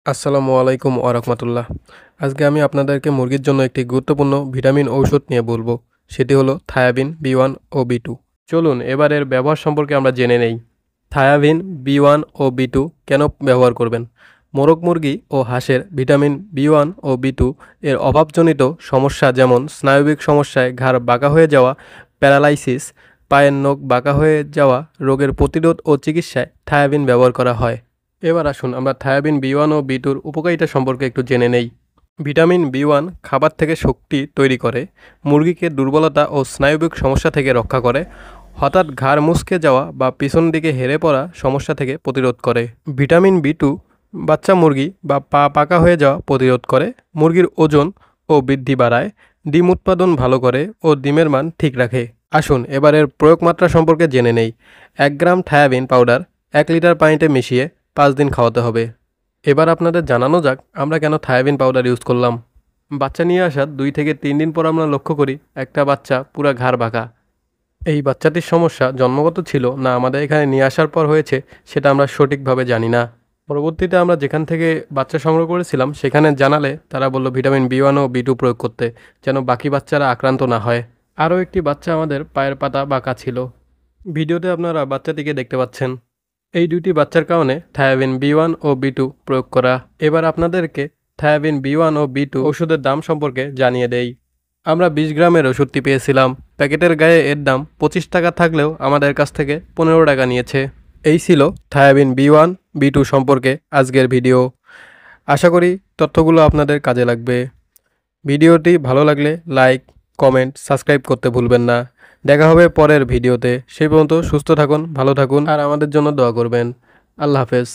আসসালামু আলাইকুম ওরহমাতুল্লাহ। আজকে আমি আপনাদেরকে মুরগির জন্য একটি গুরুত্বপূর্ণ ভিটামিন ঔষধ নিয়ে বলবো। সেটি হলো থায়াবিন বি1 ও বি2। চলুন এবার এর ব্যবহার সম্পর্কে আমরা জেনে নেই। থায়াবিন বি1 ও বি2 কেন ব্যবহার করবেন? মোরগ মুরগি ও হাঁসের ভিটামিন বি1 ও বি2 এর অভাবজনিত সমস্যা, যেমন স্নায়বিক সমস্যায় ঘাড় বাঁকা হয়ে যাওয়া, প্যারালাইসিস, পায়ের নখ বাঁকা হয়ে যাওয়া রোগের প্রতিরোধ ও চিকিৎসায় থায়াবিন ব্যবহার করা হয়। এবার আসুন আমরা থায়াবিন বি1 ও বি2-র উপকারিতা সম্পর্কে একটু জেনে নেই। ভিটামিন বি1 খাবার থেকে শক্তি তৈরি করে, মুরগিকে দুর্বলতা ও স্নায়বিক সমস্যা থেকে রক্ষা করে, হঠাৎ ঘাড় মুচকে যাওয়া বা পিছন দিকে হেরে পড়া সমস্যা থেকে প্রতিরোধ করে। ভিটামিন বি2 বাচ্চা মুরগি বা পা পাকা হয়ে যাওয়া প্রতিরোধ করে, মুরগির ওজন ও বৃদ্ধি বাড়ায়, ডিম উৎপাদন ভালো করে ও ডিমের মান ঠিক রাখে। আসুন এবার এর প্রয়োগ মাত্রা সম্পর্কে জেনে নেই। 1 গ্রাম থায়াবিন পাউডার 1 লিটার পানিতে মিশিয়ে 5 দিন খাওয়াতে হবে। এবার আপনাদের জানানো যাক আমরা কেন থায়াবিন পাউডার ইউজ করলাম। বাচ্চা নিয়ে আসার 2 থেকে 3 দিন পর আমরা লক্ষ্য করি একটা বাচ্চা পুরা ঘাড় বাঁকা। এই বাচ্চাটির সমস্যা জন্মগত ছিল না আমাদের এখানে নিয়ে আসার পর হয়েছে, সেটা আমরা সঠিকভাবে জানি না। পরবর্তীতে আমরা যেখান থেকে বাচ্চা সংগ্রহ করেছিলাম সেখানে জানালে তারা বলল ভিটামিন বি1 ও বি2 প্রয়োগ করতে, যেন বাকি বাচ্চারা আক্রান্ত না হয়। আরও একটি বাচ্চা আমাদের পায়ের পাতা বাঁকা ছিল। ভিডিওতে আপনারা বাচ্চাটিকে দেখতে পাচ্ছেন। এই দুইটি বাচ্চার কারণে থায়াবিন বি1 ও বি2 প্রয়োগ করা। এবার আপনাদেরকে থায়াবিন বি1 ও বি2 ওষুধের দাম সম্পর্কে জানিয়ে দেই। আমরা 20 গ্রামের ওষুধটি পেয়েছিলাম। প্যাকেটের গায়ে এর দাম 25 টাকা থাকলেও আমাদের কাছ থেকে 15 টাকা নিয়েছে। এই ছিল থায়াবিন বি1 বি2 সম্পর্কে আজকের ভিডিও। আশা করি তথ্যগুলো আপনাদের কাজে লাগবে। ভিডিওটি ভালো লাগলে লাইক, কমেন্ট, সাবস্ক্রাইব করতে ভুলবেন না। দেখা হবে পরের ভিডিওতে। সেই পর্যন্ত সুস্থ থাকুন, ভালো থাকুন আর আমাদের জন্য দোয়া করবেন। আল্লাহ হাফেজ।